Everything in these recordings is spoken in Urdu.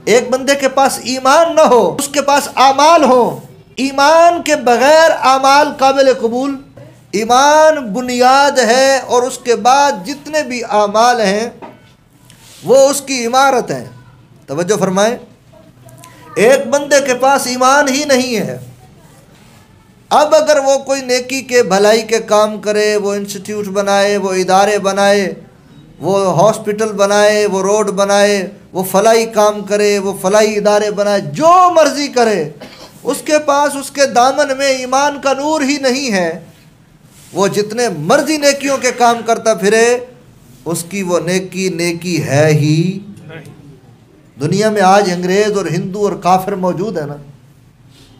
ایک بندے کے پاس ایمان نہ ہو، اس کے پاس اعمال ہو، ایمان کے بغیر اعمال قابل قبول، ایمان بنیاد ہے اور اس کے بعد جتنے بھی اعمال ہیں وہ اس کی عمارت ہیں۔ توجہ فرمائیں، ایک بندے کے پاس ایمان ہی نہیں ہے، اب اگر وہ کوئی نیکی کے بھلائی کے کام کرے، وہ انسٹیٹیوٹ بنائے، وہ ادارے بنائے، وہ ہاسپٹل بنائے، وہ روڈ بنائے، وہ فلاحی کام کرے، وہ فلاحی ادارے بنائے، جو مرضی کرے، اس کے پاس اس کے دامن میں ایمان کا نور ہی نہیں ہے، وہ جتنے مرضی نیکیوں کے کام کرتا پھرے، اس کی وہ نیکی ہے ہی۔ دنیا میں آج انگریز اور ہندو اور کافر موجود ہیں نا،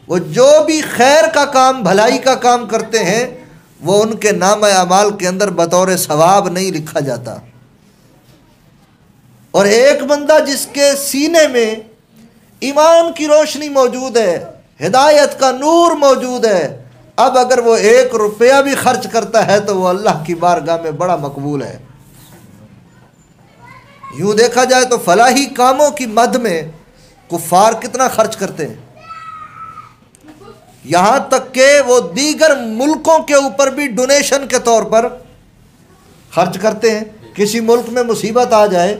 وہ جو بھی خیر کا کام، بھلائی کا کام کرتے ہیں، وہ ان کے نامہ اعمال کے اندر بطور ثواب نہیں لکھا جاتا۔ اور ایک بندہ جس کے سینے میں ایمان کی روشنی موجود ہے، ہدایت کا نور موجود ہے، اب اگر وہ 1 روپیہ بھی خرچ کرتا ہے تو وہ اللہ کی بارگاہ میں بڑا مقبول ہے۔ یوں دیکھا جائے تو فلاحی کاموں کی مد میں کفار کتنا خرچ کرتے ہیں، یہاں تک کہ وہ دیگر ملکوں کے اوپر بھی ڈونیشن کے طور پر خرچ کرتے ہیں۔ کسی ملک میں مصیبت آ جائے،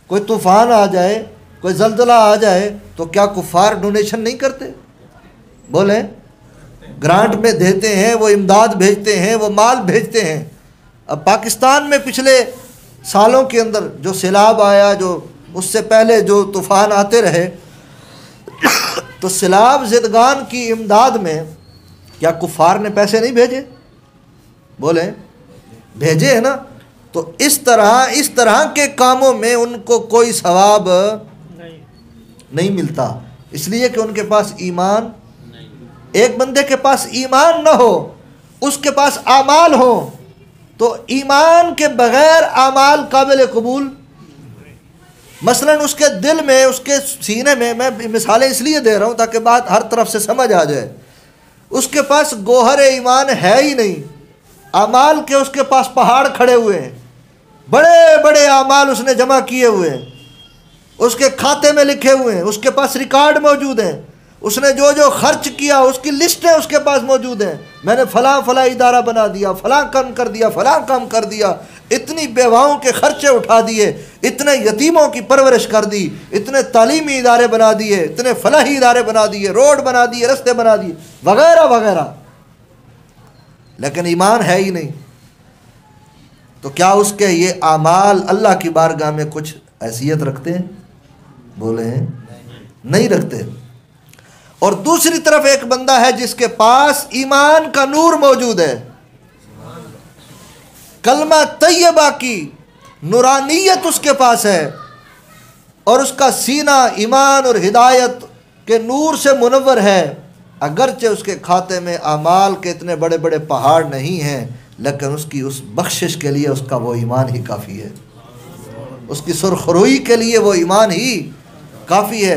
کوئی طوفان آ جائے، کوئی زلزلہ آ جائے، تو کیا کفار ڈونیشن نہیں کرتے؟ بولیں، گرانٹ میں دیتے ہیں، وہ امداد بھیجتے ہیں، وہ مال بھیجتے ہیں۔ اب پاکستان میں پچھلے سالوں کے اندر جو سیلاب آیا، جو اس سے پہلے جو طوفان آتے رہے، تو سیلاب زدگان کی امداد میں کیا کفار نے پیسے نہیں بھیجے؟ بولیں، بھیجے ہیں نا۔ تو اس طرح کے کاموں میں ان کو کوئی ثواب نہیں ملتا، اس لیے کہ ان کے پاس ایمان، ایک بندے کے پاس ایمان نہ ہو، اس کے پاس اعمال ہو، تو ایمان کے بغیر اعمال قابل قبول۔ مثلا اس کے دل میں، اس کے سینے میں، میں مثالیں اس لیے دے رہا ہوں تاکہ بات ہر طرف سے سمجھ آ جائے، اس کے پاس گوہر ایمان ہے ہی نہیں، اعمال کے اس کے پاس پہاڑ کھڑے ہوئے ہیں، بڑے بڑے اعمال اس نے جمع کیے ہوئے ہیں، اس کے کھاتے میں لکھے ہوئے ہیں، اس کے پاس ریکارڈ موجود ہیں، اس نے جو خرچ کیا اس کی لسٹیں اس کے پاس موجود ہیں، میں نے فلاں ادارہ بنا دیا، فلاں کام کر دیا، فلاں کام کر دیا، اتنی بیواؤں کے خرچے اٹھا دیے، اتنے یتیموں کی پرورش کر دی، اتنے تعلیمی ادارے بنا دیے، اتنے فلاحی ادارے بنا دیے، روڈ بنا دیے، رستے بنا دیے، وغیرہ وغیرہ، لیکن ایمان ہے ہی نہیں۔ تو کیا اس کے یہ اعمال اللہ کی بارگاہ میں کچھ حیثیت رکھتے ہیں؟ بولے نہیں رکھتے۔ اور دوسری طرف ایک بندہ ہے جس کے پاس ایمان کا نور موجود ہے، کلمہ طیبہ کی نورانیت اس کے پاس ہے، اور اس کا سینہ ایمان اور ہدایت کے نور سے منور ہے، اگرچہ اس کے کھاتے میں اعمال کے اتنے بڑے بڑے پہاڑ نہیں ہیں، لیکن اس کی اس بخشش کے لیے اس کا وہ ایمان ہی کافی ہے، اس کی سرخروئی کے لیے وہ ایمان ہی کافی ہے۔